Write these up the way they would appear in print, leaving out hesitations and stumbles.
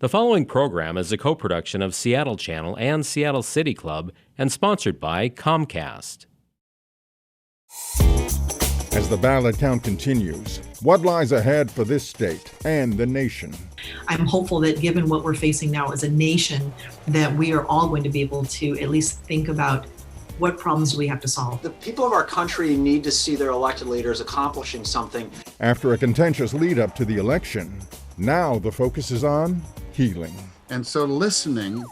The following program is a co-production of Seattle Channel and Seattle City Club and sponsored by Comcast. As the ballot count continues, what lies ahead for this state and the nation? I'm hopeful that given what we're facing now as a nation, that we are all going to be able to at least think about what problems do we have to solve. The people of our country need to see their elected leaders accomplishing something. After a contentious lead up to the election, now the focus is on healing. And so listening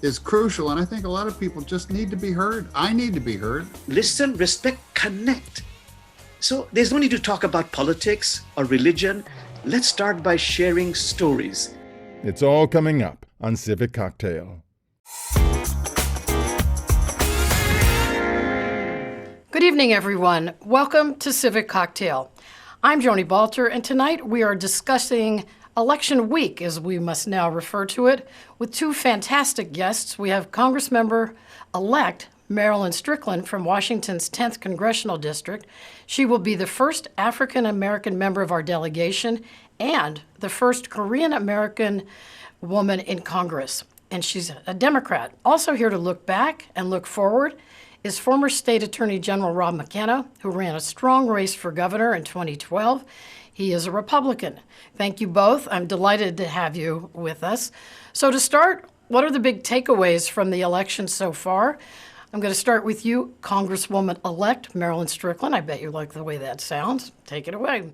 is crucial, and I think a lot of people just need to be heard. I need to be heard. Listen, respect, connect. So there's no need to talk about politics or religion. Let's start by sharing stories. It's all coming up on Civic Cocktail. Good evening, everyone. Welcome to Civic Cocktail. I'm Joni Balter, and tonight we are discussing Election Week, as we must now refer to it, with two fantastic guests. We have Congressmember-elect Marilyn Strickland from Washington's 10th Congressional District. She will be the first African-American member of our delegation and the first Korean-American woman in Congress. And she's a Democrat. Also here to look back and look forward is former State Attorney General McKenna, who ran a strong race for governor in 2012. He is a Republican. Thank you both. I'm delighted to have you with us. So to start, what are the big takeaways from the election so far? I'm going to start with you, Congresswoman-elect Marilyn Strickland. I bet you like the way that sounds. Take it away.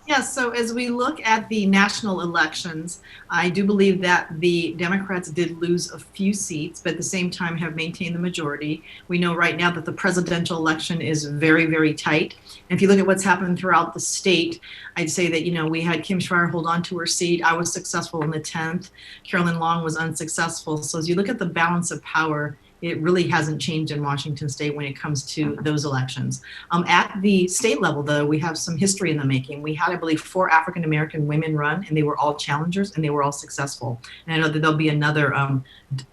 Yes, so as we look at the national elections, I do believe that the Democrats did lose a few seats, but at the same time have maintained the majority. We know right now that the presidential election is very, very tight. And if you look at what's happened throughout the state, I'd say that, we had Kim Schreier hold on to her seat. I was successful in the 10th. Carolyn Long was unsuccessful. So as you look at the balance of power, it really hasn't changed in Washington state when it comes to those elections. At the state level, though, we have some history in the making. We had, I believe, 4 African-American women run, and they were all challengers, and they were all successful. And I know that there'll be another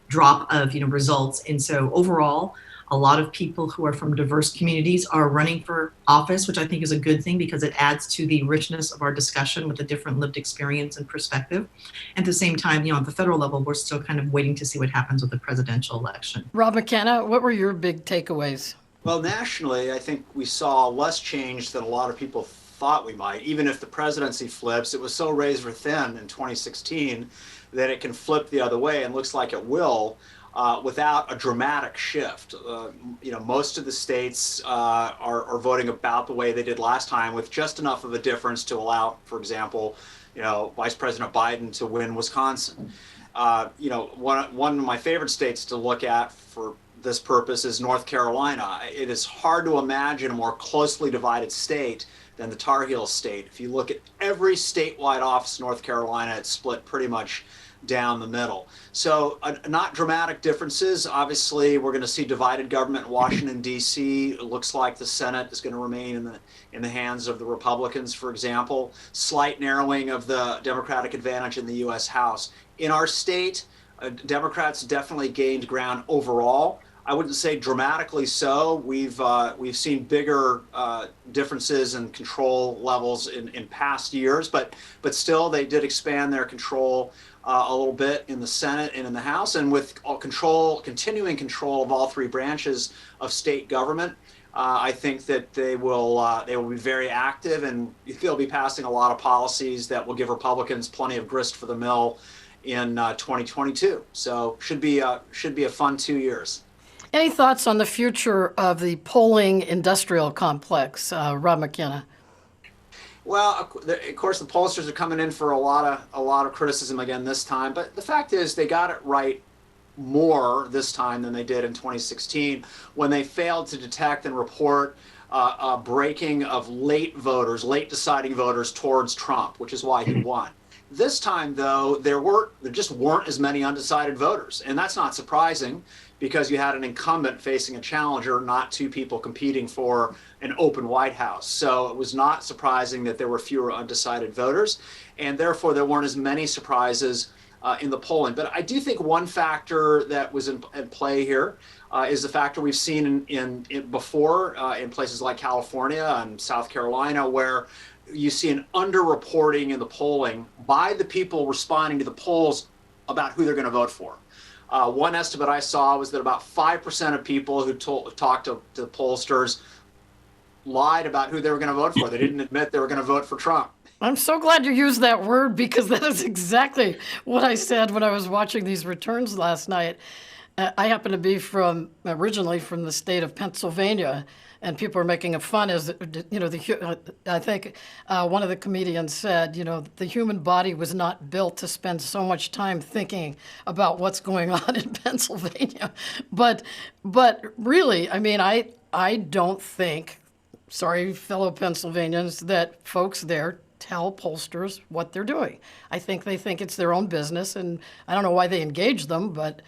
drop of results. And so overall, a lot of people who are from diverse communities are running for office, which I think is a good thing because it adds to the richness of our discussion with a different lived experience and perspective. At the same time, at the federal level, we're still kind of waiting to see what happens with the presidential election. Rob McKenna, what were your big takeaways? Well, nationally, I think we saw less change than a lot of people thought we might. Even if the presidency flips, it was so razor thin in 2016 that it can flip the other way and looks like it will. Without a dramatic shift. Most of the states are voting about the way they did last time, with just enough of a difference to allow, for example, Vice President Biden to win Wisconsin. One of my favorite states to look at for this purpose is North Carolina. It is hard to imagine a more closely divided state than the Tar Heel state. If you look at every statewide office in North Carolina, it's split pretty much down the middle. So not dramatic differences. Obviously, we're going to see divided government in Washington, D.C. It looks like the Senate is going to remain in the hands of the Republicans, for example. Slight narrowing of the Democratic advantage in the U.S. House. In our state, Democrats definitely gained ground overall. I wouldn't say dramatically so. We've seen bigger differences in control levels in past years, but still they did expand their control a little bit in the Senate and in the House, and with continuing control of all 3 branches of state government, I think that they will be very active, and they'll be passing a lot of policies that will give Republicans plenty of grist for the mill in 2022. So should be a fun 2 years. Any thoughts on the future of the polling industrial complex, Rob McKenna? Well, of course, the pollsters are coming in for a lot of criticism again this time. But the fact is, they got it right more this time than they did in 2016, when they failed to detect and report a breaking of late deciding voters towards Trump, which is why he won. This time, though, there just weren't as many undecided voters, and that's not surprising, because you had an incumbent facing a challenger, not 2 people competing for an open White House. So it was not surprising that there were fewer undecided voters, and therefore there weren't as many surprises in the polling. But I do think one factor that was at play here is the factor we've seen in before in places like California and South Carolina, where you see an underreporting in the polling by the people responding to the polls about who they're going to vote for. One estimate I saw was that about 5% of people who talked to the pollsters lied about who they were going to vote for. They didn't admit they were going to vote for Trump. I'm so glad you used that word, because that is exactly what I said when I was watching these returns last night. I happen to be originally from the state of Pennsylvania, and people are making a fun as, I think one of the comedians said, the human body was not built to spend so much time thinking about what's going on in Pennsylvania. But really, I mean, I don't think, sorry, fellow Pennsylvanians, that folks there tell pollsters what they're doing. I think they think it's their own business, and I don't know why they engage them, but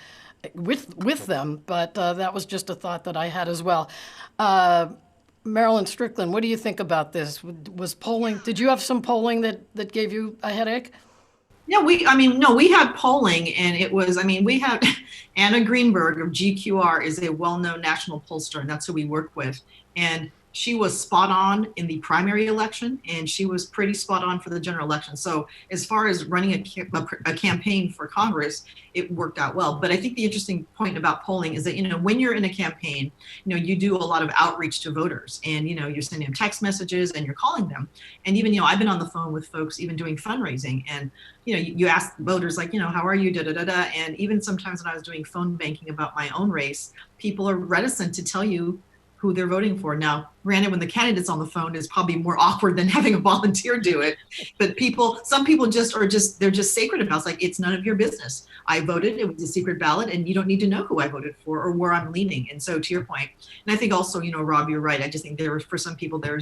with them. But that was just a thought that I had as well. Marilyn Strickland, what do you think about this? Was polling? Did you have some polling that gave you a headache? Yeah, we had polling, and it was, we have Anna Greenberg of GQR is a well-known national pollster, and that's who we work with. And she was spot on in the primary election, and she was pretty spot on for the general election. So as far as running a campaign for Congress, it worked out well. But I think the interesting point about polling is that, when you're in a campaign, you do a lot of outreach to voters, and, you're sending them text messages and you're calling them. And even, I've been on the phone with folks even doing fundraising, and, you ask voters like, how are you, And even sometimes when I was doing phone banking about my own race, people are reticent to tell you who they're voting for. Now, granted, when the candidate's on the phone, is probably more awkward than having a volunteer do it. But some people they're just sacred about it. It's like, it's none of your business. I voted, it was a secret ballot, and you don't need to know who I voted for or where I'm leaning. And so to your point, and I think also, Rob, you're right. I just think for some people, they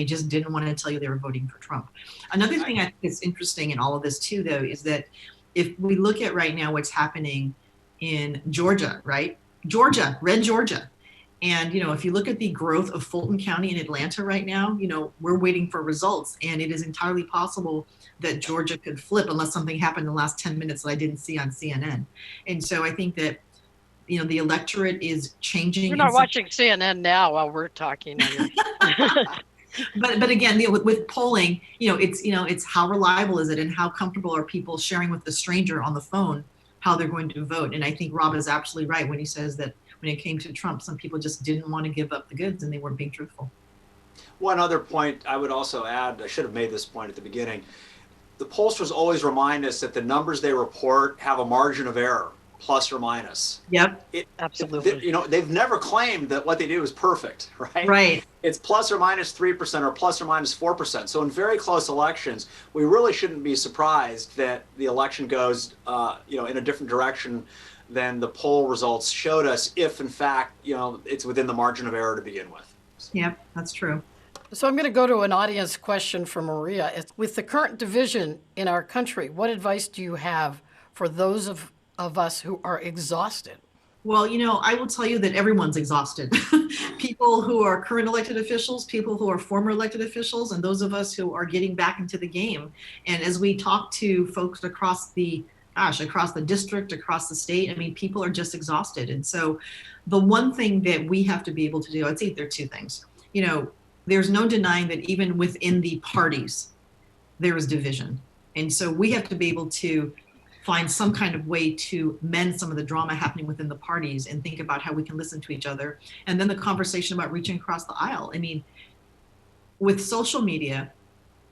just didn't want to tell you they were voting for Trump. Another thing I think is interesting in all of this too, though, is that if we look at right now what's happening in Georgia, right? Red Georgia. And, if you look at the growth of Fulton County and Atlanta right now, we're waiting for results. And it is entirely possible that Georgia could flip unless something happened in the last 10 minutes that I didn't see on CNN. And so I think that, the electorate is changing. You're not watching CNN now while we're talking. But again, with polling, it's how reliable is it, and how comfortable are people sharing with a stranger on the phone how they're going to vote. And I think Rob is absolutely right when he says that when it came to Trump, some people just didn't want to give up the goods, and they weren't being truthful. One other point I would also add, I should have made this point at the beginning. The pollsters always remind us that the numbers they report have a margin of error, plus or minus. Yep. Absolutely. They've never claimed that what they do is perfect, right? Right. It's plus or minus 3% or plus or minus 4%. So in very close elections, we really shouldn't be surprised that the election goes, in a different direction than the poll results showed us, if in fact, it's within the margin of error to begin with. Yep, that's true. So I'm going to go to an audience question for Maria. With the current division in our country, what advice do you have for those of us who are exhausted? Well, I will tell you that everyone's exhausted. People who are current elected officials, people who are former elected officials, and those of us who are getting back into the game. And as we talk to folks across the district, across the state, people are just exhausted. And so the one thing that we have to be able to do, I'd say there are two things. There's no denying that even within the parties, there is division. And so we have to be able to find some kind of way to mend some of the drama happening within the parties and think about how we can listen to each other. And then the conversation about reaching across the aisle. With social media,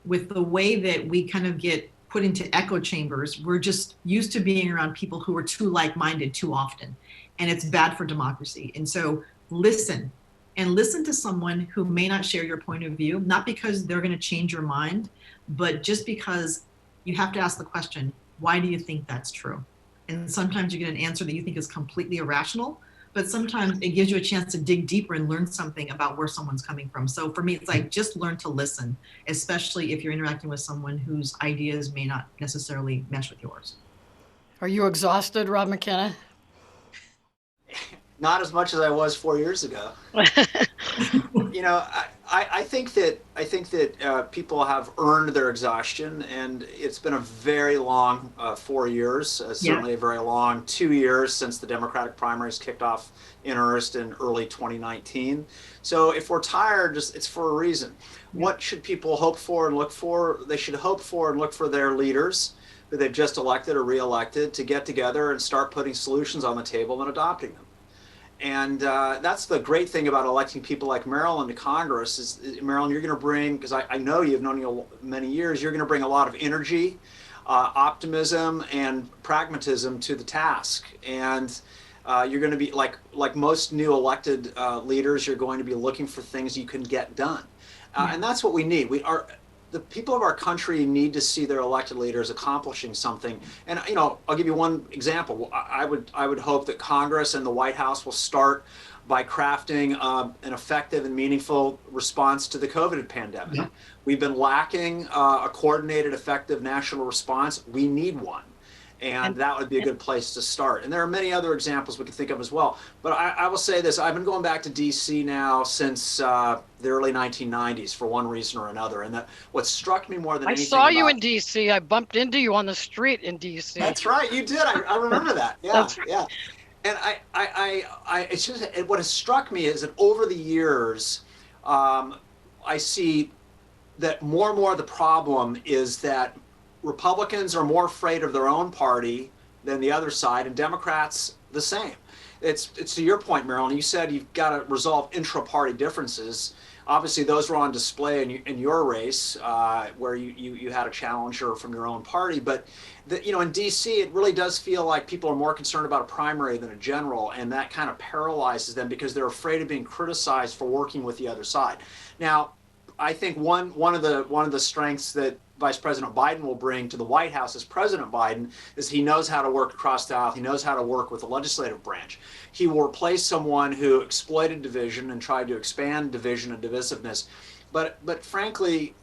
with the way that we kind of get put into echo chambers, we're just used to being around people who are too like-minded too often, and it's bad for democracy. And so listen to someone who may not share your point of view, not because they're going to change your mind, but just because you have to ask the question, why do you think that's true? And sometimes you get an answer that you think is completely irrational, but sometimes it gives you a chance to dig deeper and learn something about where someone's coming from. So for me, it's like, just learn to listen, especially if you're interacting with someone whose ideas may not necessarily mesh with yours. Are you exhausted, Rob McKenna? Not as much as I was 4 years ago. I think that people have earned their exhaustion, and it's been a very long 4 years, certainly a very long 2 years since the Democratic primaries kicked off in earnest in early 2019. So if we're tired, it's for a reason. What should people hope for and look for? They should hope for and look for their leaders who they've just elected or re-elected to get together and start putting solutions on the table and adopting them. And that's the great thing about electing people like Marilyn to Congress is, Marilyn, you're going to bring, because I know you've known you many years, you're going to bring a lot of energy, optimism, and pragmatism to the task. And you're going to be, like most new elected leaders, you're going to be looking for things you can get done. And that's what we need. The people of our country need to see their elected leaders accomplishing something. And I'll give you one example. I would hope that Congress and the White House will start by crafting an effective and meaningful response to the COVID pandemic. Yeah. We've been lacking a coordinated, effective national response. We need one. And that would be a good place to start. And there are many other examples we can think of as well. But I will say this, I've been going back to DC now since the early 1990s for one reason or another. And what struck me more than anything, I saw you in DC. I bumped into you on the street in DC. That's right, you did. I remember that. Yeah, yeah. And it's just, what has struck me is that over the years, I see that more and more the problem is that Republicans are more afraid of their own party than the other side, and Democrats the same. It's to your point, Marilyn. You said you've got to resolve intra-party differences. Obviously, those were on display in your race, where you had a challenger from your own party. But in D.C., it really does feel like people are more concerned about a primary than a general, and that kind of paralyzes them because they're afraid of being criticized for working with the other side. Now, I think one of the strengths that Vice President Biden will bring to the White House as President Biden is he knows how to work across the aisle. He knows how to work with the legislative branch. He will replace someone who exploited division and tried to expand division and divisiveness. But frankly,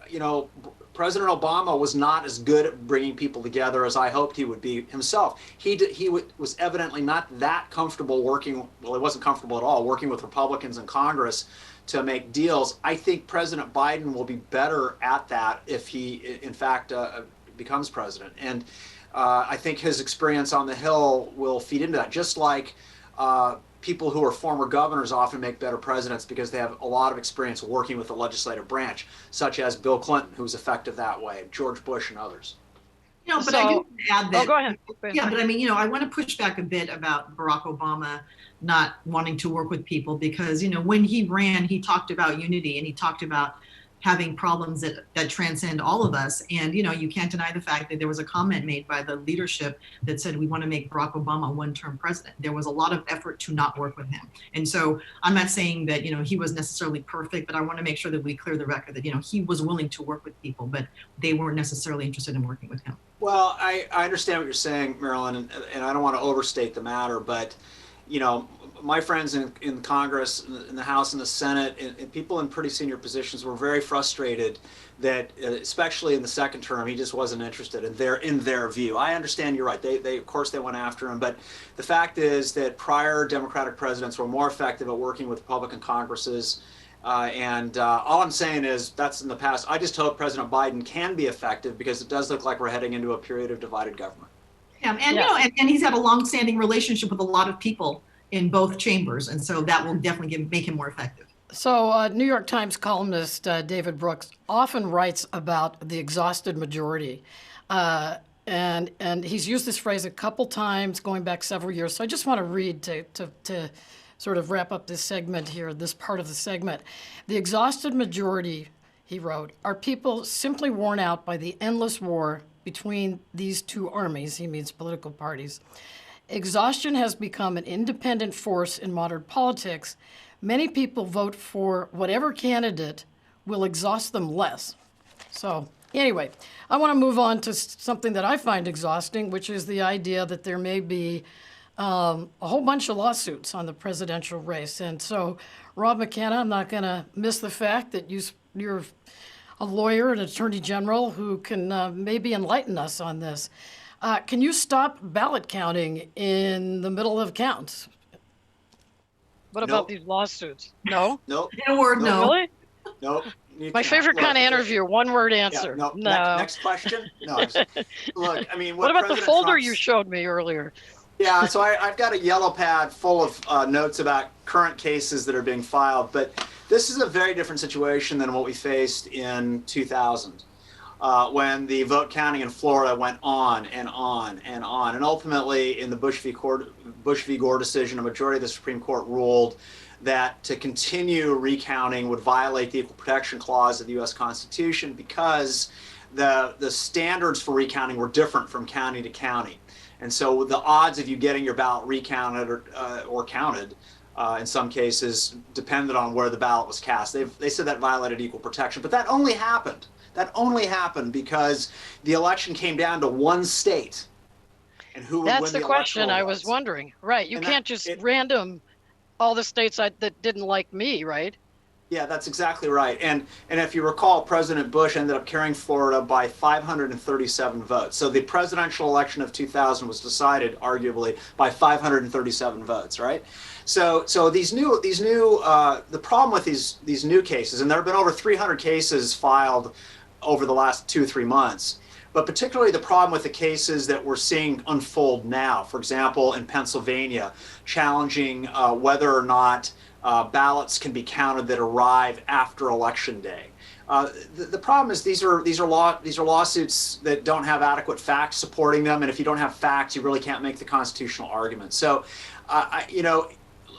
President Obama was not as good at bringing people together as I hoped he would be himself. He was evidently not that comfortable working. Well, he wasn't comfortable at all working with Republicans in Congress to make deals. I think President Biden will be better at that if he, in fact, becomes president. And I think his experience on the Hill will feed into that, just like people who are former governors often make better presidents because they have a lot of experience working with the legislative branch, such as Bill Clinton, who was effective that way, George Bush, and others. But I do add that. Oh, go ahead. Yeah, but I mean, I want to push back a bit about Barack Obama not wanting to work with people because, when he ran, he talked about unity and he talked about having problems that transcend all of us. And, you can't deny the fact that there was a comment made by the leadership that said, we want to make Barack Obama a one-term president. There was a lot of effort to not work with him. And so I'm not saying that, he was necessarily perfect, but I want to make sure that we clear the record that, he was willing to work with people, but they weren't necessarily interested in working with him. Well, I understand what you're saying, Marilyn, and I don't want to overstate the matter, but, my friends in Congress, in the House and the Senate, and people in pretty senior positions were very frustrated that, especially in the second term, he just wasn't interested in their view. I understand you're right. They of course they went after him, but the fact is that prior Democratic presidents were more effective at working with Republican Congresses. And all I'm saying is that's in the past. I just hope President Biden can be effective because it does look like we're heading into a period of divided government. Yeah, and and he's had a long-standing relationship with a lot of people in both chambers, and so that will definitely make him more effective. So New York Times columnist David Brooks often writes about the exhausted majority. And he's used this phrase a couple times going back several years. So I just want to read to sort of wrap up this segment here, this part of the segment. The exhausted majority, he wrote, are people simply worn out by the endless war between these two armies. He means political parties. Exhaustion has become an independent force in modern politics. Many people vote for whatever candidate will exhaust them less. So anyway, I want to move on to something that I find exhausting, which is the idea that there may be a whole bunch of lawsuits on the presidential race. And so, Rob McKenna, I'm not going to miss the fact that you're a lawyer, an attorney general who can maybe enlighten us on this. Can you stop ballot counting in the middle of counts? What about these lawsuits? No? No. In a word, no. Really? Nope. You My cannot. favorite kind of interview, one-word Yeah, answer. no. No. Next question. No. Look, I mean, What about the President folder you Trump's- showed me earlier? Yeah, so I've got a yellow pad full of notes about current cases that are being filed, but this is a very different situation than what we faced in 2000, when the vote counting in Florida went on and on and on. And ultimately, in the Bush v. Gore decision, a majority of the Supreme Court ruled that to continue recounting would violate the Equal Protection Clause of the U.S. Constitution because the standards for recounting were different from county to county. And so the odds of you getting your ballot recounted or counted in some cases depended on where the ballot was cast. They said that violated equal protection, but that only happened. That only happened because the election came down to one state. And who would That's win the the question I electoral was votes. wondering. Right. You And can't just random all the states that didn't like me, right? Yeah, that's exactly right. And if you recall, President Bush ended up carrying Florida by 537 votes. So the presidential election of 2000 was decided, arguably, by 537 votes, right? So the problem with these new cases, and there have been over 300 cases filed over the last 2-3 months, but particularly the problem with the cases that we're seeing unfold now, for example, in Pennsylvania, challenging whether or not ballots can be counted that arrive after Election Day. The problem is these are lawsuits that don't have adequate facts supporting them, and if you don't have facts, you really can't make the constitutional argument. So,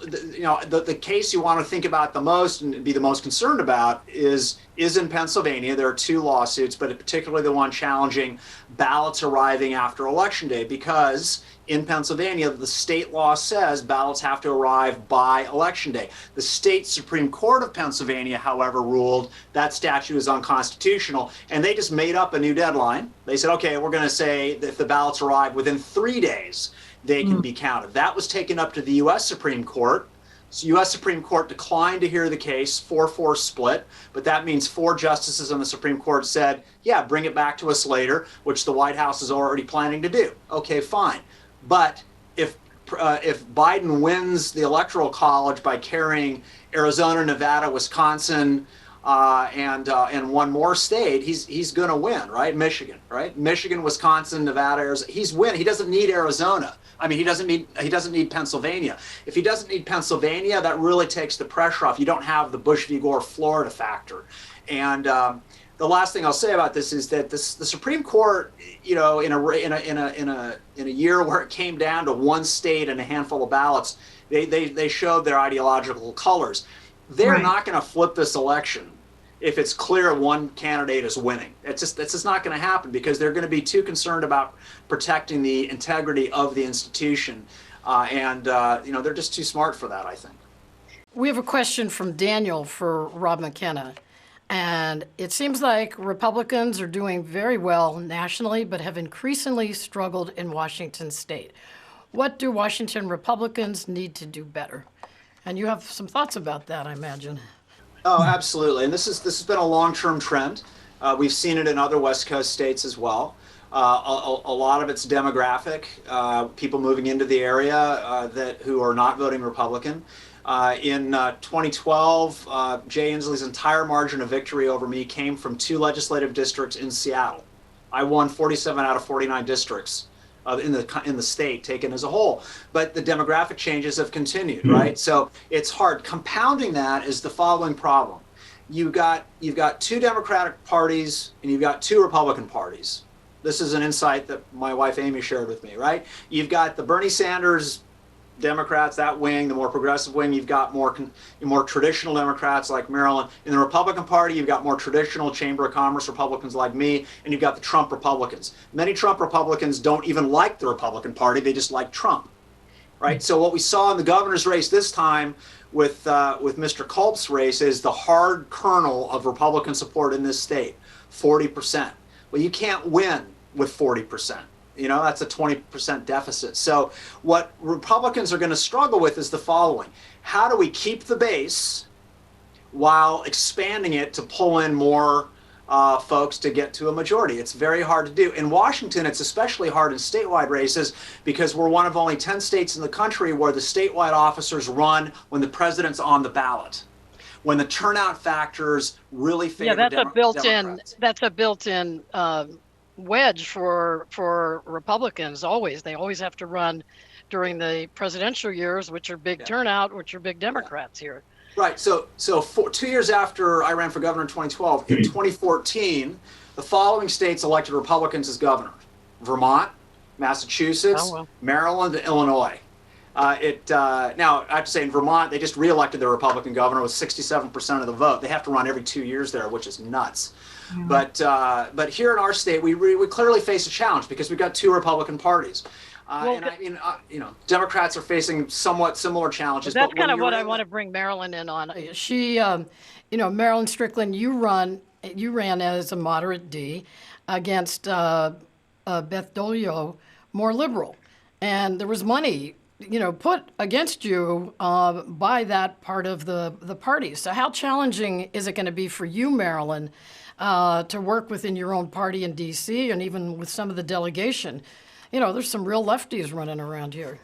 the case you want to think about the most and be the most concerned about is in Pennsylvania. There are 2 lawsuits, but particularly the one challenging ballots arriving after Election Day, because in Pennsylvania, the state law says ballots have to arrive by Election Day. The state Supreme Court of Pennsylvania, however, ruled that statute is unconstitutional, and they just made up a new deadline. They said, okay, we're going to say that if the ballots arrive within 3 days, they can be counted. That was taken up to the U.S. Supreme Court. So U.S. Supreme Court declined to hear the case, 4-4 split, but that means 4 justices on the Supreme Court said, yeah, bring it back to us later, which the White House is already planning to do. Okay, fine. But if Biden wins the Electoral College by carrying Arizona, Nevada, Wisconsin, and one more state, he's going to win, right? Michigan, right? Michigan, Wisconsin, Nevada, Arizona. He's winning. He doesn't need Arizona. I mean, he doesn't need Pennsylvania. If he doesn't need Pennsylvania, that really takes the pressure off. You don't have the Bush v. Gore Florida factor. And the last thing I'll say about this is that the Supreme Court, in a year where it came down to one state and a handful of ballots, they showed their ideological colors. They're not going to flip this election if it's clear one candidate is winning. It's just not going to happen, because they're going to be too concerned about protecting the integrity of the institution, and they're just too smart for that, I think. We have a question from Daniel for Rob McKenna. And it seems like Republicans are doing very well nationally, but have increasingly struggled in Washington state. What do Washington Republicans need to do better? And you have some thoughts about that, I imagine. Oh, absolutely. And this has been a long-term trend. We've seen it in other West Coast states as well. A lot of it's demographic, people moving into the area who are not voting Republican. In 2012, Jay Inslee's entire margin of victory over me came from 2 legislative districts in Seattle. I won 47 out of 49 districts in the state taken as a whole. But the demographic changes have continued, right? So it's hard. Compounding that is the following problem. You've got 2 Democratic parties and you've got 2 Republican parties. This is an insight that my wife Amy shared with me, right? You've got the Bernie Sanders Democrats, that wing, the more progressive wing. You've got more traditional Democrats like Marilyn. In the Republican Party, you've got more traditional Chamber of Commerce Republicans like me, and you've got the Trump Republicans. Many Trump Republicans don't even like the Republican Party, they just like Trump, right? So what we saw in the governor's race this time with Mr. Culp's race is the hard kernel of Republican support in this state, 40%. Well, you can't win with 40%. That's a 20% deficit. So what Republicans are going to struggle with is the following. How do we keep the base while expanding it to pull in more folks to get to a majority? It's very hard to do. In Washington, it's especially hard in statewide races because we're one of only 10 states in the country where the statewide officers run when the president's on the ballot. when the turnout factors really favor Democrats. That's a built-in wedge for Republicans. Always, they always have to run during the presidential years, which are big turnout, which are big Democrats here. Right. So 2 years after I ran for governor in 2012, in 2014, the following states elected Republicans as governor: Vermont, Massachusetts, Maryland, and Illinois. Now, I have to say, in Vermont, they just reelected their Republican governor with 67% of the vote. They have to run every 2 years there, which is nuts. Mm-hmm. But here in our state, we clearly face a challenge because we've got two Republican parties. Democrats are facing somewhat similar challenges. That's kind of what I want to bring Marilyn in on. She, Marilyn Strickland, you ran as a moderate D against Beth Dolio, more liberal, and there was money, put against you by that part of the party. So how challenging is it going to be for you, Marilyn, to work within your own party in D.C. and even with some of the delegation? There's some real lefties running around here.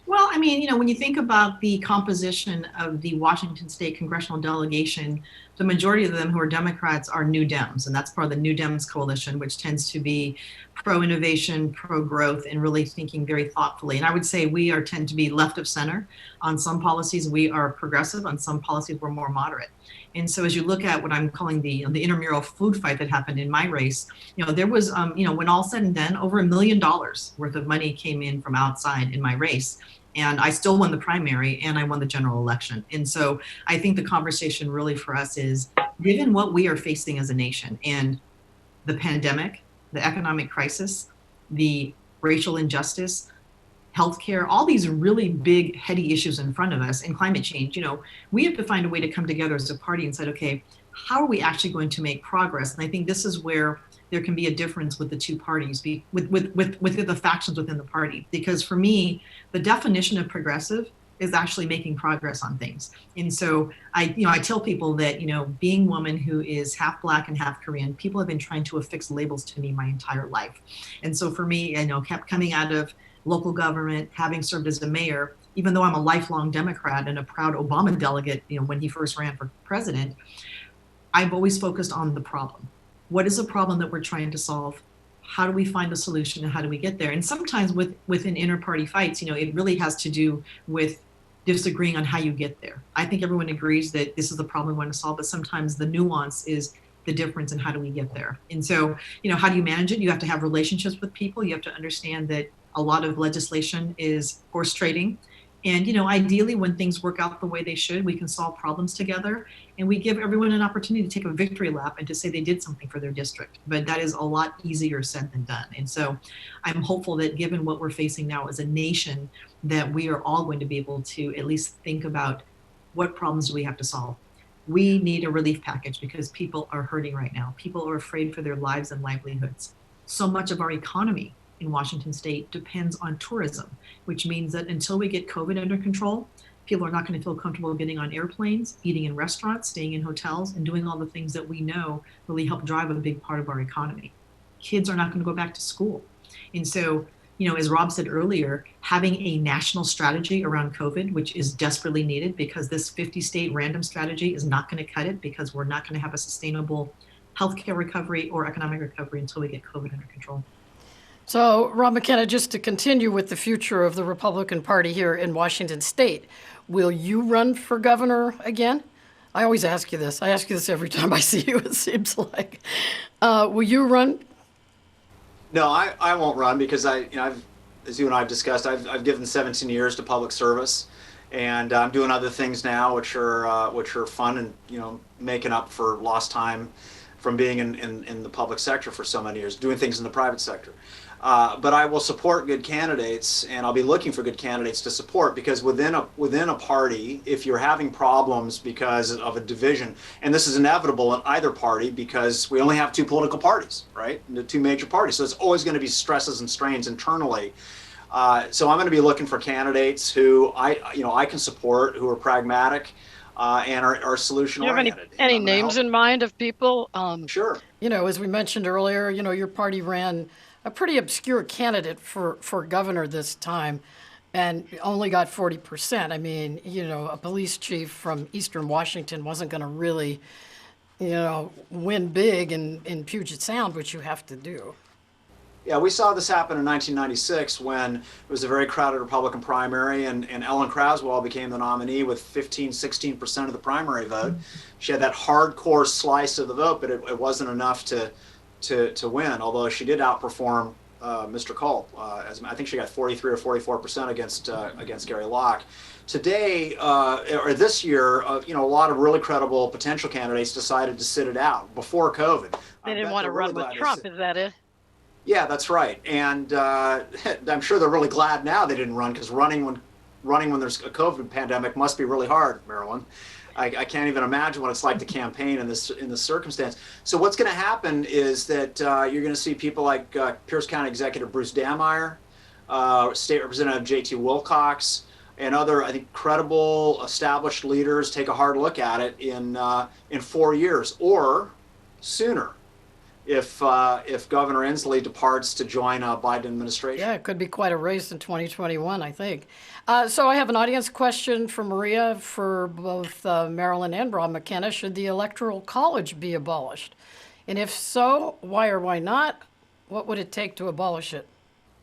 Well, when you think about the composition of the Washington State congressional delegation, the majority of them who are Democrats are New Dems, and that's part of the New Dems coalition, which tends to be pro-innovation, pro-growth, and really thinking very thoughtfully. And I would say we tend to be left of center. On some policies, we are progressive. On some policies, we're more moderate. And so as you look at what I'm calling the intramural food fight that happened in my race, there was, when all said and done, over $1 million worth of money came in from outside in my race. And I still won the primary and I won the general election. And so I think the conversation really for us is, given what we are facing as a nation and the pandemic, the economic crisis, the racial injustice, healthcare, all these really big, heady issues in front of us, and climate change, we have to find a way to come together as a party and say, okay, how are we actually going to make progress? And I think this is where there can be a difference with the two parties, with the factions within the party. Because for me, the definition of progressive is actually making progress on things. And so I tell people that, being a woman who is half Black and half Korean, people have been trying to affix labels to me my entire life. And so for me, kept coming out of local government, having served as a mayor, even though I'm a lifelong Democrat and a proud Obama delegate, when he first ran for president, I've always focused on the problem. What is a problem that we're trying to solve? How do we find a solution and how do we get there? And sometimes within inter-party fights, it really has to do with disagreeing on how you get there. I think everyone agrees that this is the problem we want to solve, but sometimes the nuance is the difference in how do we get there. And so, how do you manage it? You have to have relationships with people. You have to understand that a lot of legislation is horse trading. And, ideally, when things work out the way they should, we can solve problems together and we give everyone an opportunity to take a victory lap and to say they did something for their district. But that is a lot easier said than done. And so I'm hopeful that given what we're facing now as a nation, that we are all going to be able to at least think about what problems do we have to solve. We need a relief package because people are hurting right now. People are afraid for their lives and livelihoods. So much of our economy in Washington State depends on tourism, which means that until we get COVID under control, people are not going to feel comfortable getting on airplanes, eating in restaurants, staying in hotels, and doing all the things that we know really help drive a big part of our economy. Kids are not going to go back to school. And so, as Rob said earlier, having a national strategy around COVID, which is desperately needed because this 50-state random strategy is not going to cut it because we're not going to have a sustainable healthcare recovery or economic recovery until we get COVID under control. So, Rob McKenna, just to continue with the future of the Republican Party here in Washington State, will you run for governor again? I always ask you this. I ask you this every time I see you, it seems like. Will you run? No, I won't run because I've, as you and I have discussed, I've given 17 years to public service, and I'm doing other things now, which are fun and making up for lost time from being in the public sector for so many years, doing things in the private sector. But I will support good candidates, and I'll be looking for good candidates to support, because within a party, if you're having problems because of a division, and this is inevitable in either party because we only have two political parties, right? The two major parties. So it's always going to be stresses and strains internally. So I'm going to be looking for candidates who I can support, who are pragmatic and are solution oriented. Do you have any names in mind of people? Sure. As we mentioned earlier, your party ran a pretty obscure candidate for governor this time. and only got 40%. I mean, a police chief from Eastern Washington wasn't going to really, win big in Puget Sound, which you have to do. Yeah, we saw this happen in 1996 when it was a very crowded Republican primary, and Ellen Craswell became the nominee with 16% of the primary vote. She had that hardcore slice of the vote, but it wasn't enough to win, although she did outperform Mr. Culp. I think she got 43 or 44% against Gary Locke. Today, or this year, a lot of really credible potential candidates decided to sit it out before COVID. They didn't want to run with Trump, is that it? Yeah, that's right. And I'm sure they're really glad now they didn't run, because running when there's a COVID pandemic must be really hard, Marilyn. I can't even imagine what it's like to campaign in this circumstance. So what's going to happen is that you're going to see people like Pierce County Executive Bruce Dameyer, State Representative J.T. Wilcox, and other, I think, credible, established leaders take a hard look at it in 4 years or sooner, if Governor Inslee departs to join a Biden administration. Yeah, it could be quite a race in 2021, I think. So I have an audience question for Maria for both Marilyn and Rob McKenna. Should the Electoral College be abolished? And if so, why or why not? What would it take to abolish it?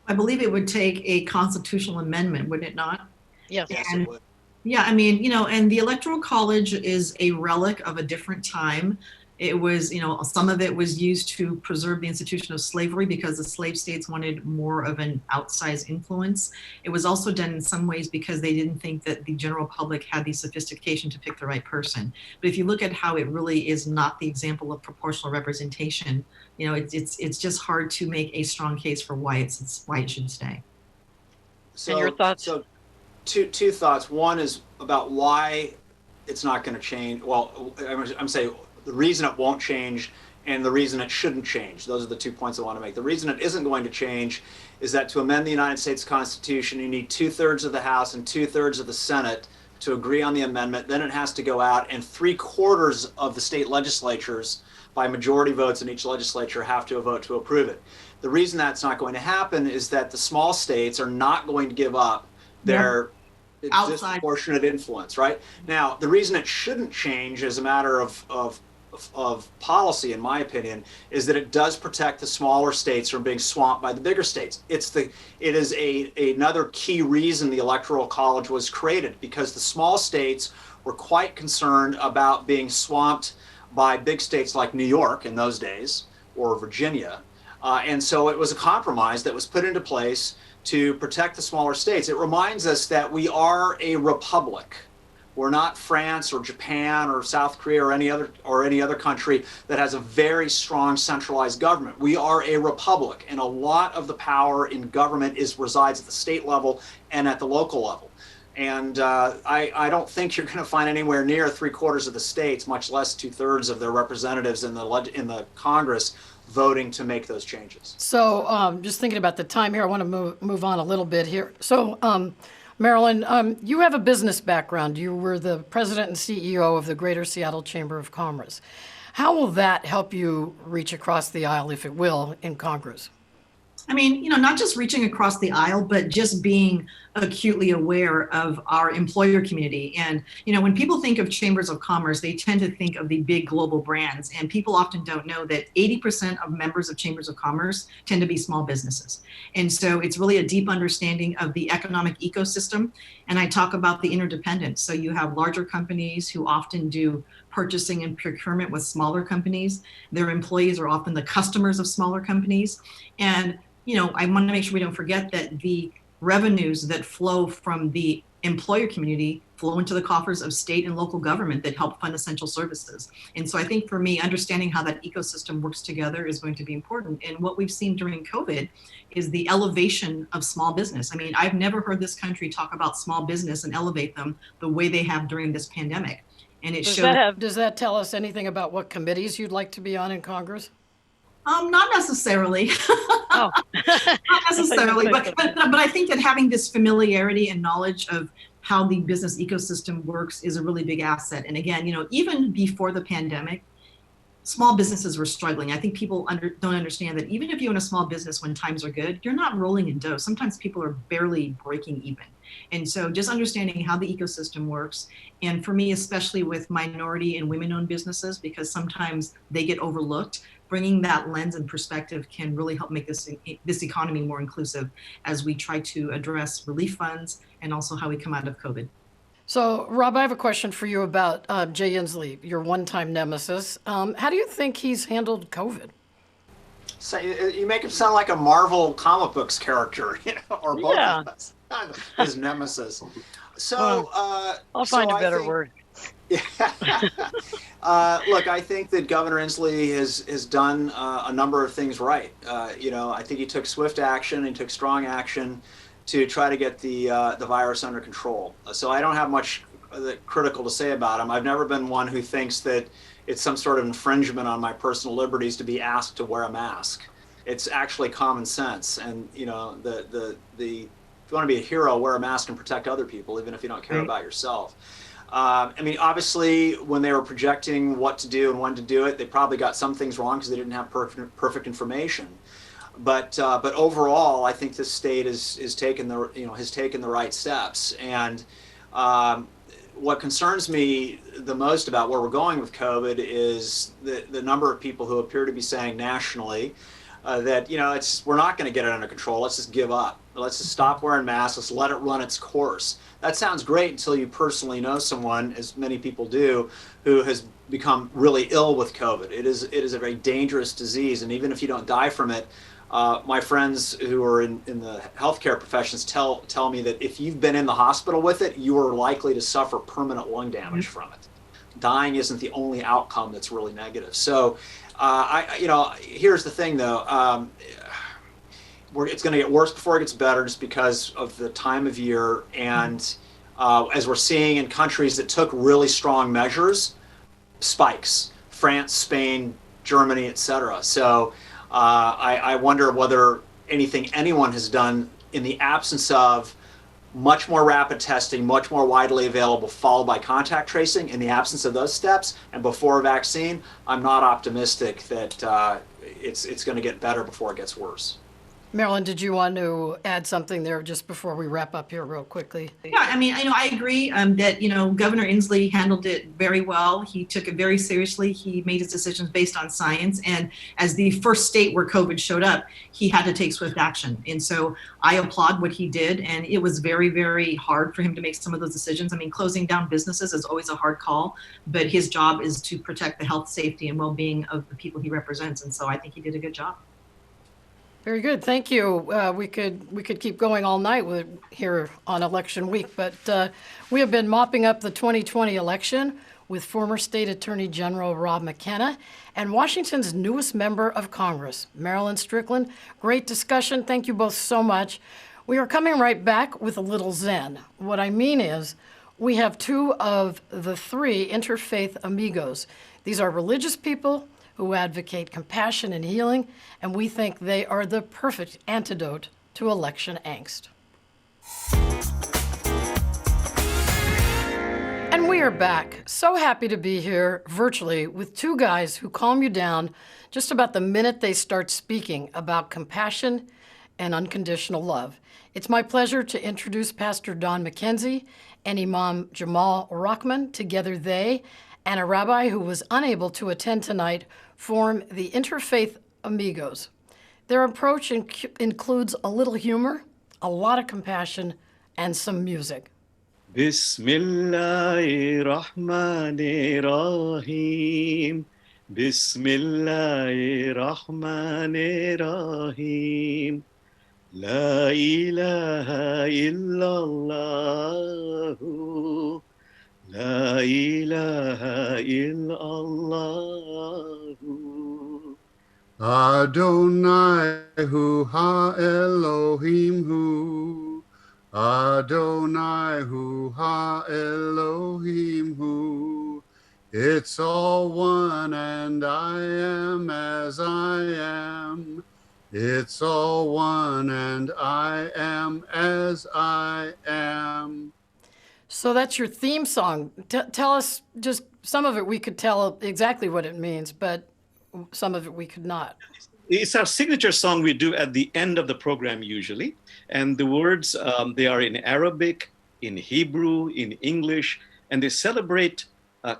I believe it would take a constitutional amendment, wouldn't it not? Yes. Yes, it would. Yeah, I mean, and the Electoral College is a relic of a different time. It was, some of it was used to preserve the institution of slavery because the slave states wanted more of an outsized influence. It was also done in some ways because they didn't think that the general public had the sophistication to pick the right person. But if you look at how it really is not the example of proportional representation, it's just hard to make a strong case for why it should stay. So, and your thoughts? So two thoughts. One is about why it's not going to change. Well, I'm saying the reason it won't change and the reason it shouldn't change. Those are the 2 points I want to make. The reason it isn't going to change is that to amend the United States Constitution, you need 2/3 of the House and 2/3 of the Senate to agree on the amendment. Then it has to go out, and 3/4 of the state legislatures, by majority votes in each legislature, have to vote to approve it. The reason that's not going to happen is that the small states are not going to give up their disproportionate influence, right? Now, the reason it shouldn't change as a matter of policy, in my opinion, is that it does protect the smaller states from being swamped by the bigger states. It is another key reason the Electoral College was created, because the small states were quite concerned about being swamped by big states like New York in those days, or Virginia. And so it was a compromise that was put into place to protect the smaller states. It reminds us that we are a republic. We're not France or Japan or South Korea or any other country that has a very strong centralized government. We are a republic, and a lot of the power in government resides at the state level and at the local level. And I don't think you're going to find anywhere near 3/4 of the states, much less 2/3 of their representatives in the Congress, voting to make those changes. So just thinking about the time here, I want to move on a little bit here. So Marilyn, you have a business background. You were the president and CEO of the Greater Seattle Chamber of Commerce. How will that help you reach across the aisle, if it will, in Congress? I mean, not just reaching across the aisle, but just being acutely aware of our employer community. And, when people think of chambers of commerce, they tend to think of the big global brands. And people often don't know that 80% of members of chambers of commerce tend to be small businesses. And so it's really a deep understanding of the economic ecosystem. And I talk about the interdependence. So you have larger companies who often do purchasing and procurement with smaller companies. Their employees are often the customers of smaller companies. And I want to make sure we don't forget that the revenues that flow from the employer community flow into the coffers of state and local government that help fund essential services. And so I think for me, understanding how that ecosystem works together is going to be important. And what we've seen during COVID is the elevation of small business. I mean, I've never heard this country talk about small business and elevate them the way they have during this pandemic. And it Does that tell us anything about what committees you'd like to be on in Congress? Not necessarily. Oh. Not necessarily, but I think that having this familiarity and knowledge of how the business ecosystem works is a really big asset. And again, even before the pandemic, small businesses were struggling. I think people don't understand that even if you own a small business when times are good, you're not rolling in dough. Sometimes people are barely breaking even. And so just understanding how the ecosystem works, and for me, especially with minority and women-owned businesses, because sometimes they get overlooked, bringing that lens and perspective can really help make this economy more inclusive as we try to address relief funds and also how we come out of COVID. So, Rob, I have a question for you about Jay Inslee, your one-time nemesis. How do you think he's handled COVID? So you make him sound like a Marvel comic books character, or both Yeah. of us, his nemesis. So I'll find so a better think, word. Yeah. Look, I think that Governor Inslee has done a number of things right. I think he took swift action, he took strong action to try to get the virus under control. So I don't have much critical to say about him. I've never been one who thinks that it's some sort of infringement on my personal liberties to be asked to wear a mask. It's actually common sense. And if you want to be a hero, wear a mask and protect other people, even if you don't care about yourself. Obviously, when they were projecting what to do and when to do it, they probably got some things wrong because they didn't have perfect information. But overall, I think this state has taken the right steps. And what concerns me the most about where we're going with COVID is the number of people who appear to be saying nationally that we're not going to get it under control. Let's just give up. Let's just stop wearing masks. Let's let it run its course. That sounds great until you personally know someone, as many people do, who has become really ill with COVID. It is a very dangerous disease, and even if you don't die from it, my friends who are in the healthcare professions tell me that if you've been in the hospital with it, you are likely to suffer permanent lung damage from it. Dying isn't the only outcome that's really negative. So, here's the thing, though. It's going to get worse before it gets better, just because of the time of year, and as we're seeing in countries that took really strong measures, spikes: France, Spain, Germany, etc. So. I wonder whether anyone has done in the absence of much more rapid testing, much more widely available, followed by contact tracing. In the absence of those steps and before a vaccine, I'm not optimistic that it's going to get better before it gets worse. Marilyn, did you want to add something there just before we wrap up here real quickly? Yeah, I agree that, Governor Inslee handled it very well. He took it very seriously. He made his decisions based on science. And as the first state where COVID showed up, he had to take swift action. And so I applaud what he did. And it was very, very hard for him to make some of those decisions. Closing down businesses is always a hard call, but his job is to protect the health, safety, and well-being of the people he represents. And so I think he did a good job. Very good, thank you. We could keep going all night here on election week, but we have been mopping up the 2020 election with former State Attorney General Rob McKenna and Washington's newest member of Congress, Marilyn Strickland. Great discussion. Thank you both so much. We are coming right back with a little Zen. What I mean is, we have two of the three Interfaith Amigos. These are religious people who advocate compassion and healing, and we think they are the perfect antidote to election angst. And we are back. So happy to be here virtually with two guys who calm you down just about the minute they start speaking about compassion and unconditional love. It's my pleasure to introduce Pastor Don Mackenzie and Imam Jamal Rahman. Together they and a rabbi who was unable to attend tonight form the Interfaith Amigos. Their approach includes a little humor, a lot of compassion, and some music. Bismillahirrahmanirrahim. Bismillahirrahmanirrahim. La ilaha illallah. La ilaha illallah. Adonai hu ha Elohim hu. Adonai hu ha Elohim hu. It's all one and I am as I am. It's all one and I am as I am. So that's your theme song. Tell us just some of it. We could tell exactly what it means, but some of it we could not. It's our signature song we do at the end of the program usually. And the words, they are in Arabic, in Hebrew, in English, and they celebrate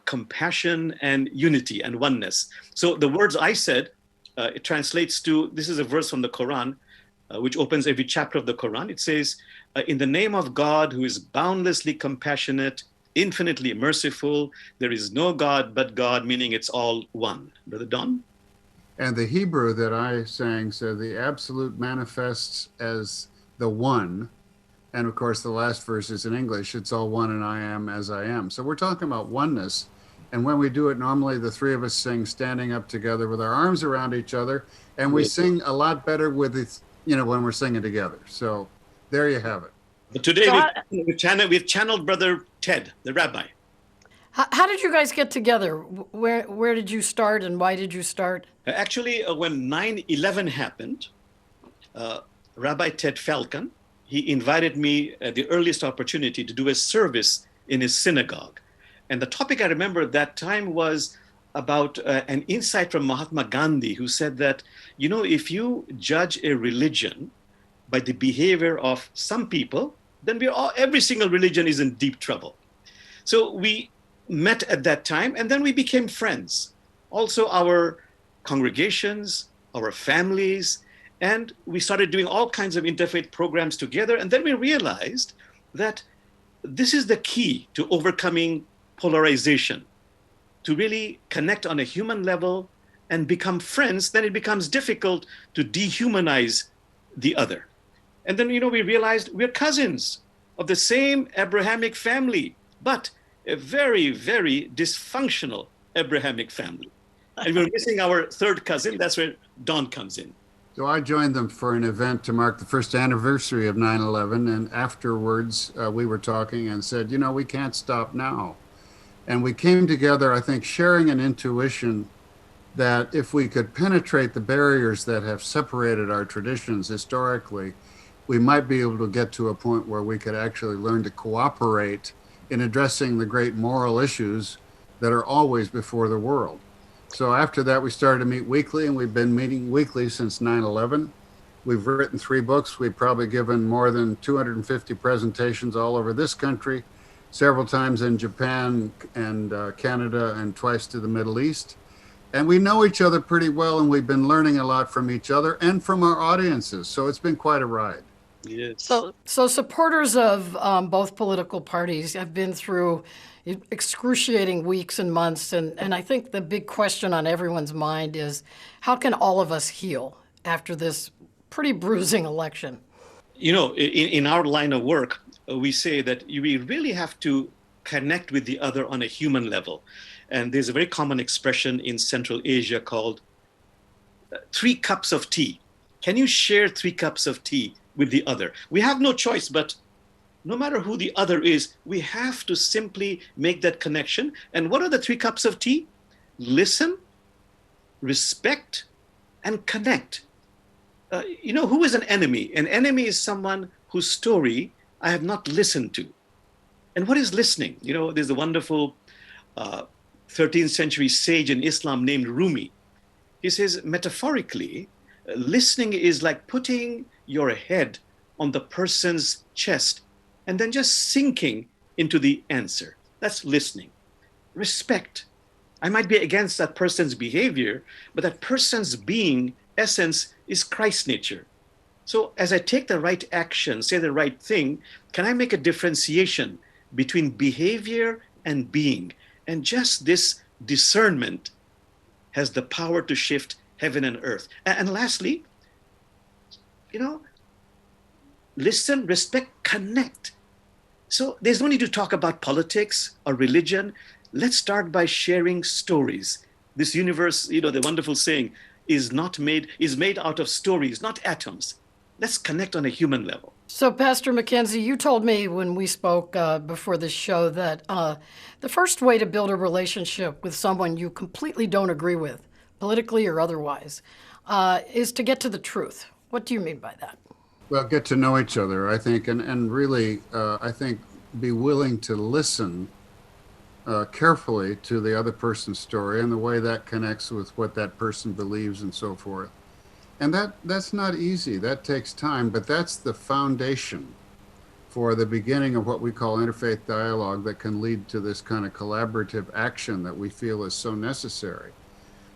compassion and unity and oneness. So the words I said, it translates to, this is a verse from the Quran, which opens every chapter of the Quran. It says, in the name of God, who is boundlessly compassionate, infinitely merciful, there is no God but God, meaning it's all one. Brother Don? And the Hebrew that I sang said, the absolute manifests as the one. And of course, the last verse is in English. It's all one and I am as I am. So we're talking about oneness. And when we do it, normally the three of us sing standing up together with our arms around each other. And we sing a lot better with it, when we're singing together. So there you have it. But today we've channeled Brother Ted, the rabbi. How did you guys get together? Where did you start and why did you start? Actually, when 9/11 happened, Rabbi Ted Falcon, he invited me at the earliest opportunity to do a service in his synagogue. And the topic I remember at that time was about an insight from Mahatma Gandhi, who said that, if you judge a religion by the behavior of some people, then every single religion is in deep trouble. So we met at that time, and then we became friends. Also, our congregations, our families, and we started doing all kinds of interfaith programs together. And then we realized that this is the key to overcoming polarization, to really connect on a human level and become friends. Then it becomes difficult to dehumanize the other. And then, we realized we're cousins of the same Abrahamic family, but a very, very dysfunctional Abrahamic family. And we're missing our third cousin. That's where Don comes in. So I joined them for an event to mark the first anniversary of 9/11. And afterwards, we were talking and said, we can't stop now. And we came together, I think, sharing an intuition that if we could penetrate the barriers that have separated our traditions historically, we might be able to get to a point where we could actually learn to cooperate in addressing the great moral issues that are always before the world. So after that, we started to meet weekly, and we've been meeting weekly since 9/11. We've written 3 books. We've probably given more than 250 presentations all over this country, several times in Japan and Canada, and twice to the Middle East. And we know each other pretty well, and we've been learning a lot from each other and from our audiences. So it's been quite a ride. Yes. So supporters of both political parties have been through excruciating weeks and months, and I think the big question on everyone's mind is, how can all of us heal after this pretty bruising election? In our line of work, we say that we really have to connect with the other on a human level. And there's a very common expression in Central Asia called 3 cups of tea. Can you share 3 cups of tea with the other? We have no choice, but no matter who the other is, we have to simply make that connection. And what are the 3 cups of tea? Listen, respect, and connect. Who is an enemy? An enemy is someone whose story I have not listened to. And what is listening? There's a wonderful 13th century sage in Islam named Rumi. He says, metaphorically, listening is like putting your head on the person's chest and then just sinking into the answer. That's listening. Respect. I might be against that person's behavior, but that person's being, essence, is Christ's nature. So as I take the right action, say the right thing, can I make a differentiation between behavior and being? And just this discernment has the power to shift heaven and earth. And lastly, listen, respect, connect. So there's no need to talk about politics or religion. Let's start by sharing stories. This universe, the wonderful saying, is made out of stories, not atoms. Let's connect on a human level. So, Pastor Mackenzie, you told me when we spoke before this show that the first way to build a relationship with someone you completely don't agree with, politically or otherwise, is to get to the truth. What do you mean by that? Well, get to know each other, I think, and really, I think, be willing to listen carefully to the other person's story and the way that connects with what that person believes and so forth. And that's not easy. That takes time, but that's the foundation for the beginning of what we call interfaith dialogue that can lead to this kind of collaborative action that we feel is so necessary.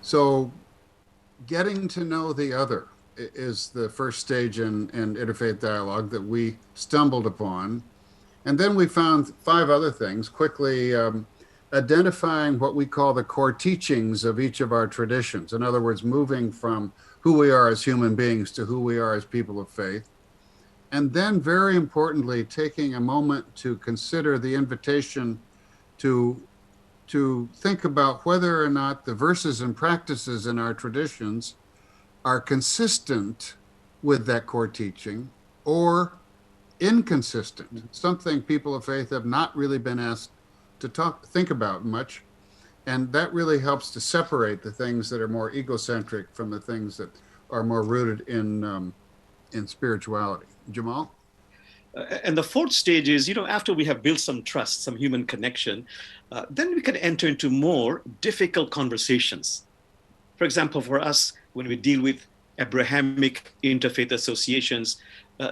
So getting to know the other is the first stage in interfaith dialogue that we stumbled upon. And then we found 5 other things, quickly identifying what we call the core teachings of each of our traditions. In other words, moving from who we are as human beings to who we are as people of faith. And then very importantly, taking a moment to consider the invitation to think about whether or not the verses and practices in our traditions are consistent with that core teaching or inconsistent, something people of faith have not really been asked to think about much. And that really helps to separate the things that are more egocentric from the things that are more rooted in spirituality. Jamal? And the 4th stage is, after we have built some trust, some human connection, then we can enter into more difficult conversations. For example, for us, when we deal with Abrahamic interfaith associations,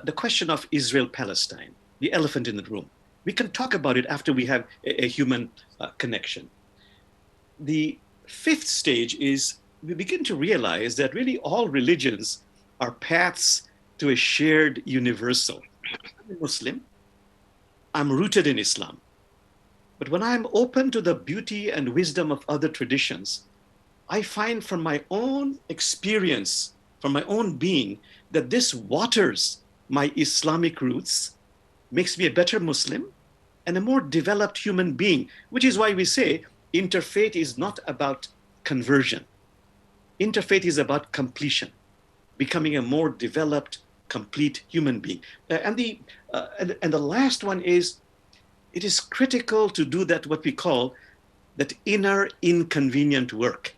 the question of Israel-Palestine, the elephant in the room, we can talk about it after we have a human connection. The 5th stage is we begin to realize that really all religions are paths to a shared universal. I'm a Muslim. I'm rooted in Islam. But when I'm open to the beauty and wisdom of other traditions, I find from my own experience, from my own being, that this waters my Islamic roots, makes me a better Muslim and a more developed human being, which is why we say interfaith is not about conversion. Interfaith is about completion, becoming a more developed, complete human being. And the last one is, it is critical to do that, what we call that inner inconvenient work.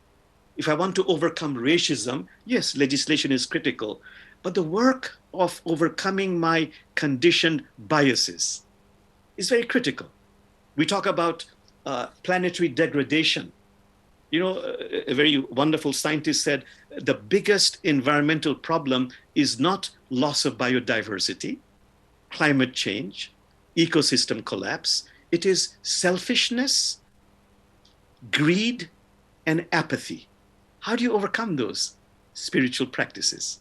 If I want to overcome racism, yes, legislation is critical, but the work of overcoming my conditioned biases is very critical. We talk about planetary degradation. A very wonderful scientist said, the biggest environmental problem is not loss of biodiversity, climate change, ecosystem collapse. It is selfishness, greed, and apathy. How do you overcome those spiritual practices?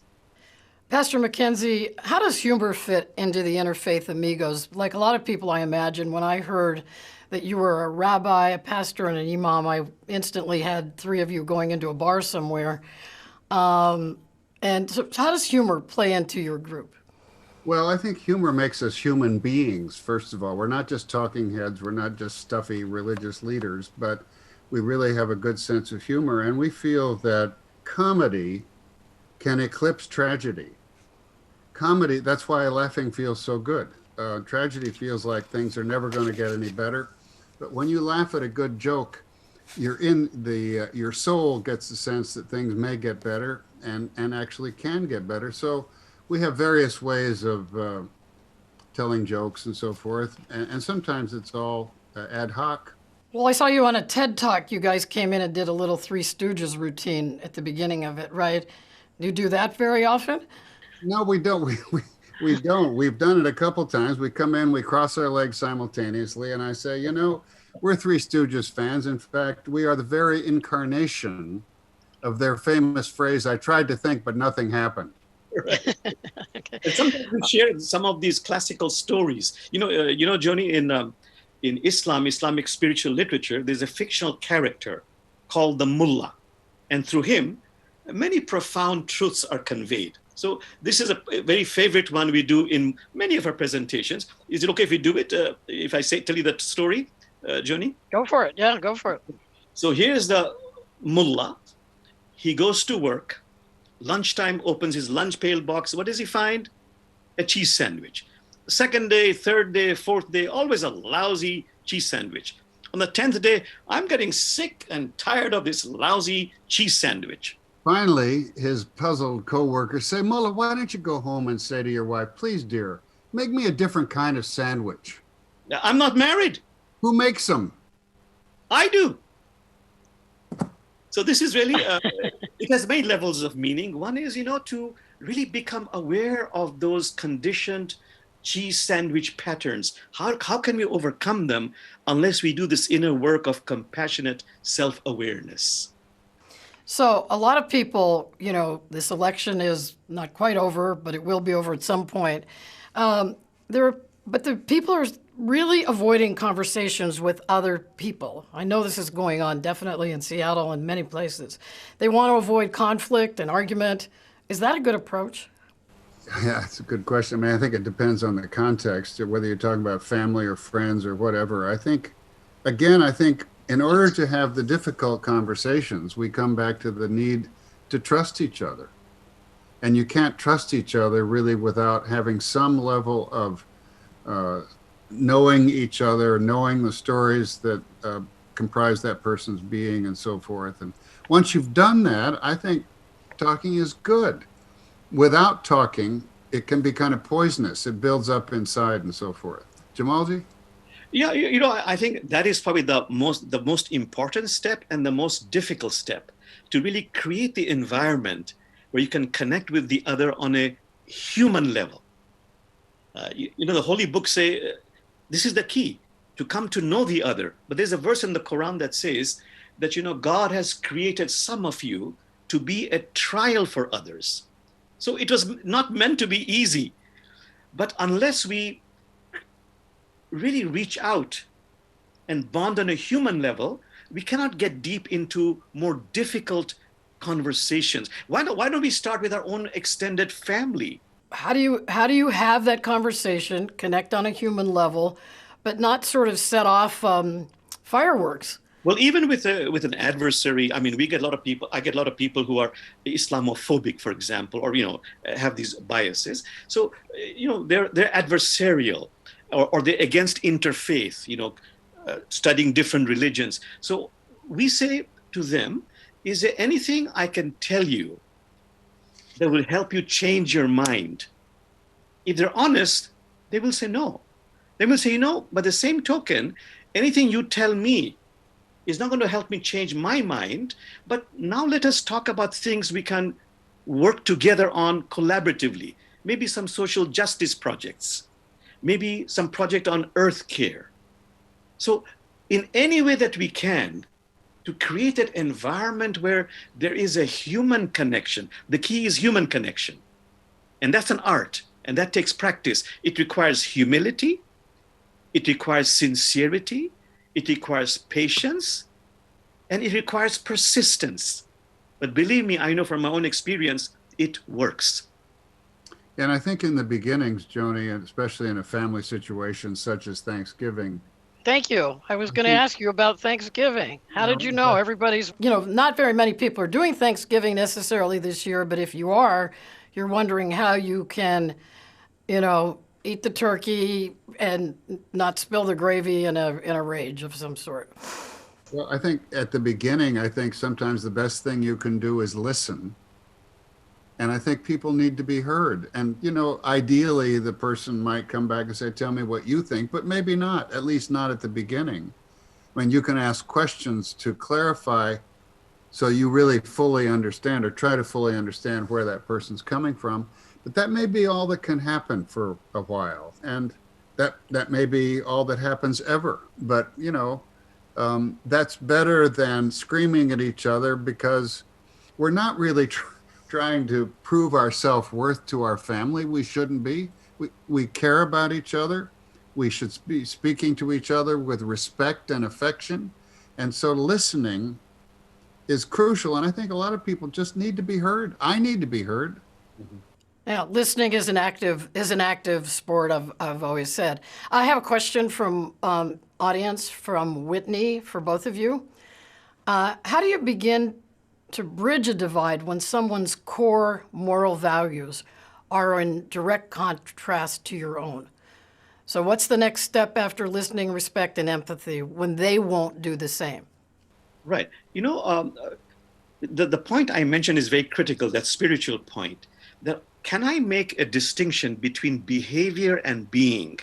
Pastor Mackenzie, how does humor fit into the Interfaith Amigos? Like a lot of people, I imagine, when I heard that you were a rabbi, a pastor, and an imam, I instantly had 3 of you going into a bar somewhere. And so how does humor play into your group? Well, I think humor makes us human beings, first of all. We're not just talking heads, we're not just stuffy religious leaders, but we really have a good sense of humor. And we feel that comedy can eclipse tragedy. Comedy, that's why laughing feels so good. Tragedy feels like things are never going to get any better. But when you laugh at a good joke, your soul gets the sense that things may get better and actually can get better. So we have various ways of telling jokes and so forth. And sometimes it's all ad hoc. Well, I saw you on a TED Talk. You guys came in and did a little Three Stooges routine at the beginning of it, right? Do you do that very often? No, we don't. We don't. We've done it a couple times. We come in, we cross our legs simultaneously, and I say, we're Three Stooges fans. In fact, we are the very incarnation of their famous phrase, "I tried to think, but nothing happened." Right. Okay. And sometimes we share some of these classical stories. Joni, in Islamic spiritual literature, there's a fictional character called the Mullah, and through him, many profound truths are conveyed. So this is a very favorite one we do in many of our presentations. Is it okay if we do it? If I tell you that story, Joni? Go for it. Yeah, go for it. So here's the Mullah. He goes to work. Lunchtime, opens his lunch pail box. What does he find? A cheese sandwich. Second day, third day, fourth day, always a lousy cheese sandwich. On the 10th day, I'm getting sick and tired of this lousy cheese sandwich. Finally, his puzzled co-workers say, "Mullah, why don't you go home and say to your wife, 'Please, dear, make me a different kind of sandwich'?" I'm not married. "Who makes them?" I do. So this is really, it has many levels of meaning. One is, to really become aware of those conditioned cheese sandwich patterns. How can we overcome them unless we do this inner work of compassionate self-awareness? So a lot of people, this election is not quite over, but it will be over at some point. But the people are really avoiding conversations with other people. I know this is going on definitely in Seattle and many places. They want to avoid conflict and argument. Is that a good approach? Yeah, it's a good question. I mean, I think it depends on the context, whether you're talking about family or friends or whatever. I think in order to have the difficult conversations, we come back to the need to trust each other. And you can't trust each other really without having some level of knowing each other, knowing the stories that comprise that person's being and so forth. And once you've done that, I think talking is good. Without talking, it can be kind of poisonous. It builds up inside and so forth. Jamalji? Yeah, I think that is probably the most important step and the most difficult step, to really create the environment where you can connect with the other on a human level. The holy books say this is the key, to come to know the other. But there's a verse in the Quran that says that, God has created some of you to be a trial for others. So it was not meant to be easy. But unless we really reach out and bond on a human level, we cannot get deep into more difficult conversations. Why don't we start with our own extended family? How do you have that conversation, connect on a human level, but not sort of set off fireworks? Well, even with an adversary, I mean, I get a lot of people who are Islamophobic, for example, or, have these biases. So, they're adversarial, or they're against interfaith, studying different religions. So we say to them, is there anything I can tell you that will help you change your mind? If they're honest, they will say no. They will say, by the same token, anything you tell me is not going to help me change my mind, but now let us talk about things we can work together on collaboratively. Maybe some social justice projects, maybe some project on earth care. So in any way that we can, to create an environment where there is a human connection. The key is human connection. And that's an art, and that takes practice. It requires humility, it requires sincerity, it requires patience, and it requires persistence. But believe me, I know from my own experience, it works. And I think in the beginnings, Joni, and especially in a family situation such as Thanksgiving. Thank you. I was going to ask you about Thanksgiving. How did you know everybody's... Not very many people are doing Thanksgiving necessarily this year, but if you are, you're wondering how you can, eat the turkey and not spill the gravy in a rage of some sort. Well, I think at the beginning, sometimes the best thing you can do is listen. And I think people need to be heard. And, ideally, the person might come back and say, tell me what you think, but maybe not, at least not at the beginning. I mean, you can ask questions to clarify so you really fully understand, or try to fully understand where that person's coming from. But that may be all that can happen for a while. And that may be all that happens ever. But, that's better than screaming at each other, because we're not really trying to prove our self-worth to our family. We shouldn't be. We care about each other. We should be speaking to each other with respect and affection. And so listening is crucial. And I think a lot of people just need to be heard. I need to be heard. Mm-hmm. Yeah, listening is an active sport, I've always said. I have a question from audience, from Whitney, for both of you. How do you begin to bridge a divide when someone's core moral values are in direct contrast to your own? So what's the next step after listening, respect, and empathy when they won't do the same? Right. The point I mentioned is very critical, that spiritual point. That can I make a distinction between behavior and being?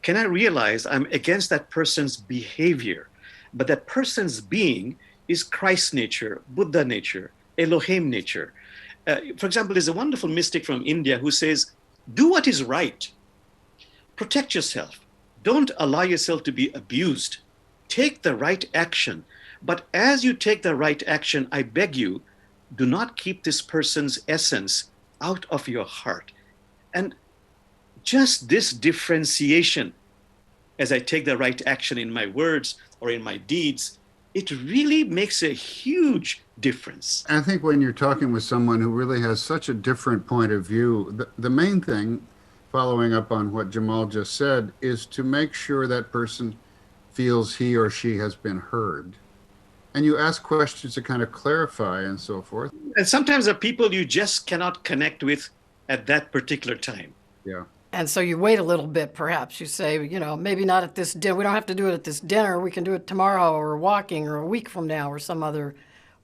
Can I realize I'm against that person's behavior? but that person's being is Christ nature, Buddha nature, Elohim nature. For example, there's a wonderful mystic from India who says, do what is right. Protect yourself. Don't allow yourself to be abused. Take the right action. But as you take the right action, I beg you, do not keep this person's essence out of your heart. And just this differentiation, as I take the right action in my words or in my deeds, it really makes a huge difference. I think when you're talking with someone who really has such a different point of view, the main thing, following up on what Jamal just said, is to make sure that person feels he or she has been heard. And you ask questions to kind of clarify and so forth. And sometimes there are people you just cannot connect with at that particular time. Yeah. And so you wait a little bit, perhaps. You say, maybe not at this dinner. We don't have to do it at this dinner. We can do it tomorrow or walking or a week from now or some other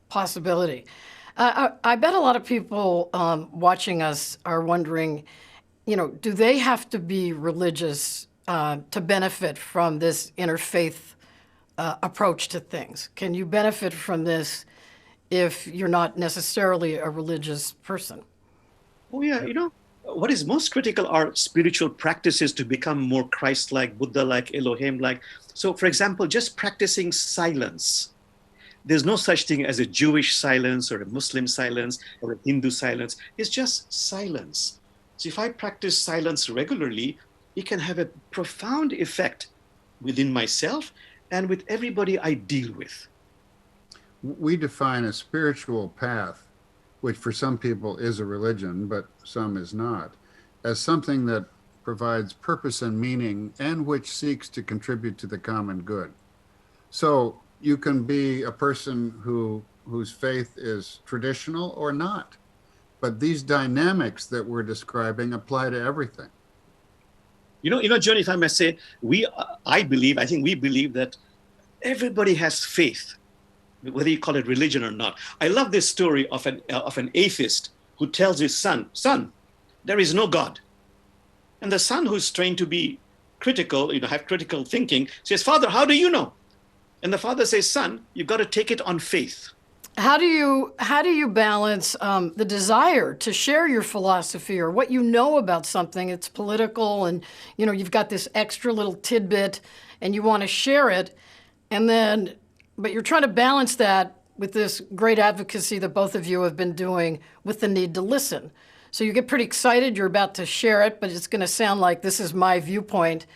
possibility. I bet a lot of people watching us are wondering, do they have to be religious to benefit from this interfaith approach to things? Can you benefit from this if you're not necessarily a religious person? Oh, yeah. What is most critical are spiritual practices to become more Christ-like, Buddha-like, Elohim-like. So, for example, just practicing silence. There's no such thing as a Jewish silence or a Muslim silence or a Hindu silence. It's just silence. So if I practice silence regularly, it can have a profound effect within myself and with everybody I deal with. We define a spiritual path, which for some people is a religion, but some is not, as something that provides purpose and meaning and which seeks to contribute to the common good. So you can be a person whose faith is traditional or not, but these dynamics that we're describing apply to everything. Joni, if I may say, I think we believe that everybody has faith, whether you call it religion or not. I love this story of an atheist who tells his son, there is no God. And the son, who's trained to be critical, have critical thinking, says, Father, how do you know? And the father says, son, you've got to take it on faith. How do you balance the desire to share your philosophy or what you know about something? It's political, and you've got this extra little tidbit, and you want to share it, but you're trying to balance that with this great advocacy that both of you have been doing with the need to listen. So you get pretty excited, you're about to share it, but it's going to sound like this is my viewpoint,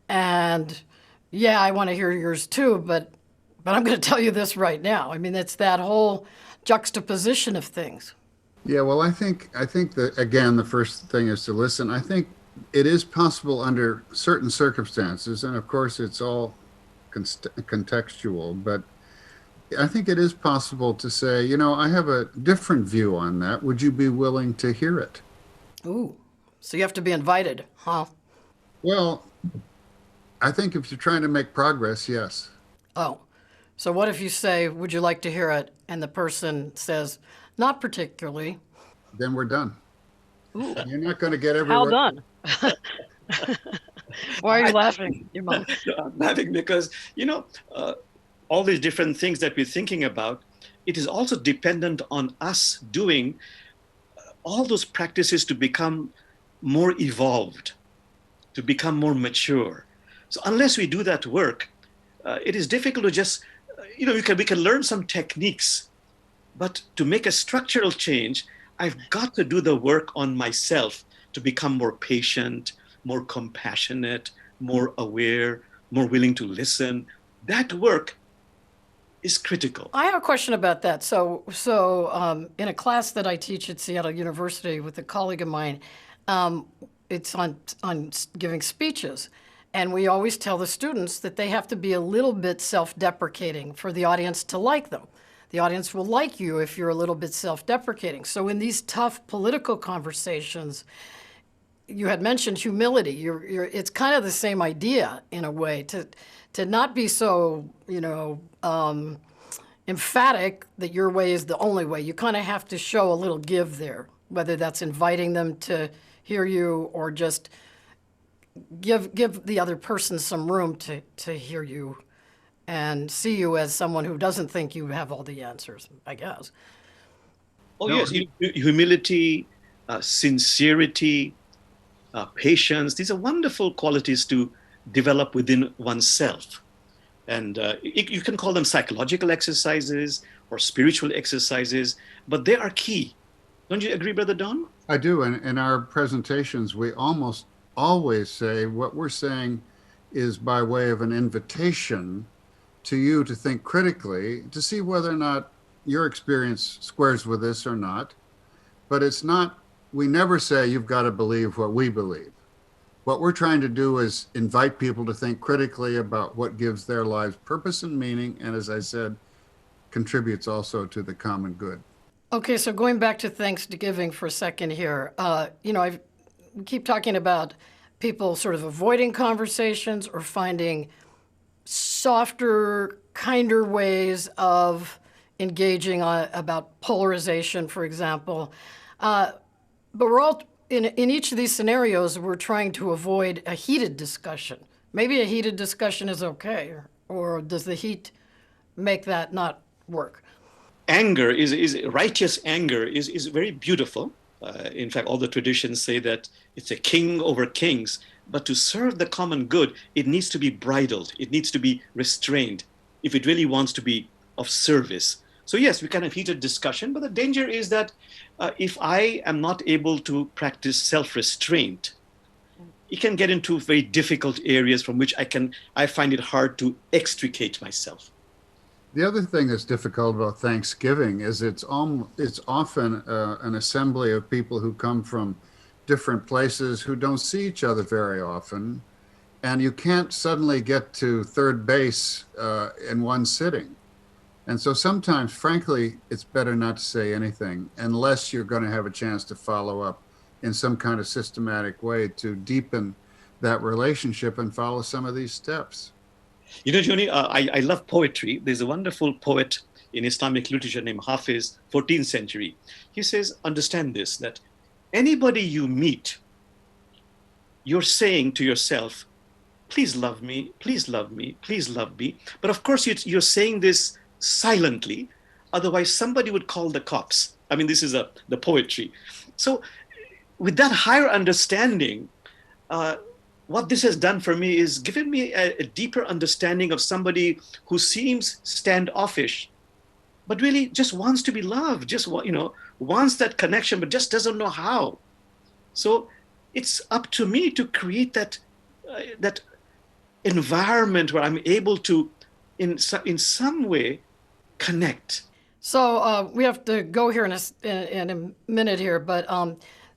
and yeah, I want to hear yours too, but I'm going to tell you this right now. I mean, it's that whole juxtaposition of things. Yeah, well, I think that, again, the first thing is to listen. I think it is possible under certain circumstances, and of course it's all contextual, but I think it is possible to say, I have a different view on that. Would you be willing to hear it? Ooh, so you have to be invited, huh? Well, I think if you're trying to make progress, yes. Oh, so what if you say, would you like to hear it? And the person says, not particularly. Then we're done. Ooh. You're not going to get everywhere. How done? Why are you laughing, your mom? I'm laughing because, all these different things that we're thinking about, it is also dependent on us doing all those practices to become more evolved, to become more mature. So unless we do that work, it is difficult to just, we can learn some techniques, but to make a structural change, I've got to do the work on myself to become more patient, more compassionate, more aware, more willing to listen. That work is critical. I have a question about that. So in a class that I teach at Seattle University with a colleague of mine, it's on giving speeches. And we always tell the students that they have to be a little bit self-deprecating for the audience to like them. The audience will like you if you're a little bit self-deprecating. So in these tough political conversations, you had mentioned humility. It's kind of the same idea in a way, to not be so, emphatic that your way is the only way. You kind of have to show a little give there, whether that's inviting them to hear you or just give the other person some room to hear you and see you as someone who doesn't think you have all the answers, I guess. Oh, No, yes, humility, sincerity, patience. These are wonderful qualities to develop within oneself. And you can call them psychological exercises or spiritual exercises, but they are key. Don't you agree, Brother Don? I do. And in our presentations, we almost always say what we're saying is by way of an invitation to you to think critically, to see whether or not your experience squares with this or not. But it's not, we never say you've got to believe what we believe. What we're trying to do is invite people to think critically about what gives their lives purpose and meaning, and as I said, contributes also to the common good. Okay, so going back to Thanksgiving for a second here, we keep talking about people sort of avoiding conversations or finding softer, kinder ways of engaging about polarization, for example. But we're all, in each of these scenarios, we're trying to avoid a heated discussion. Maybe a heated discussion is okay, or does the heat make that not work? Anger is righteous anger is very beautiful. In fact, all the traditions say that it's a king over kings. But to serve the common good, it needs to be bridled. It needs to be restrained if it really wants to be of service. So yes, we can have heated discussion, but the danger is that if I am not able to practice self-restraint, it can get into very difficult areas from which I find it hard to extricate myself. The other thing that's difficult about Thanksgiving is it's often an assembly of people who come from different places who don't see each other very often, and you can't suddenly get to third base in one sitting. And so sometimes, frankly, it's better not to say anything unless you're going to have a chance to follow up in some kind of systematic way to deepen that relationship and follow some of these steps. You know, Joni, I love poetry. There's a wonderful poet in Islamic literature named Hafiz, 14th century. He says, understand this, that anybody you meet, you're saying to yourself, please love me, please love me, please love me. But of course, you're saying this silently, otherwise somebody would call the cops. I mean, this is the poetry. So with that higher understanding, what this has done for me is given me a deeper understanding of somebody who seems standoffish, but really just wants to be loved, just wants that connection, but just doesn't know how. So it's up to me to create that environment where I'm able to, in some way, connect. So we have to go here in a minute here, but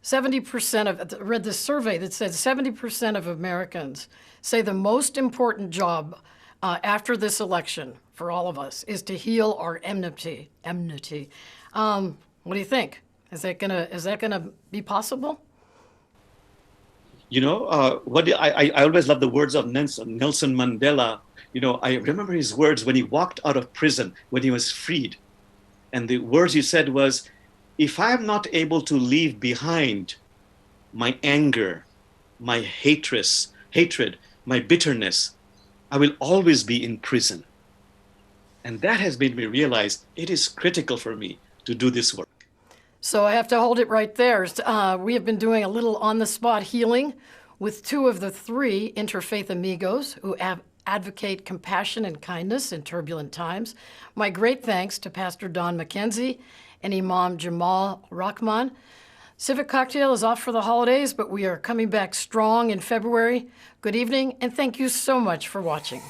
70% of, I read this survey that said 70% of Americans say the most important job after this election for all of us is to heal our enmity. What do you think? Is that gonna be possible? You know, I always love the words of Nelson Mandela. You know, I remember his words when he walked out of prison, when he was freed. And the words he said was, if I am not able to leave behind my anger, my hatred, my bitterness, I will always be in prison. And that has made me realize it is critical for me to do this work. So I have to hold it right there. We have been doing a little on-the-spot healing with two of the three Interfaith Amigos who advocate compassion and kindness in turbulent times. My great thanks to Pastor Don Mackenzie and Imam Jamal Rahman. Civic Cocktail is off for the holidays, but we are coming back strong in February. Good evening, and thank you so much for watching.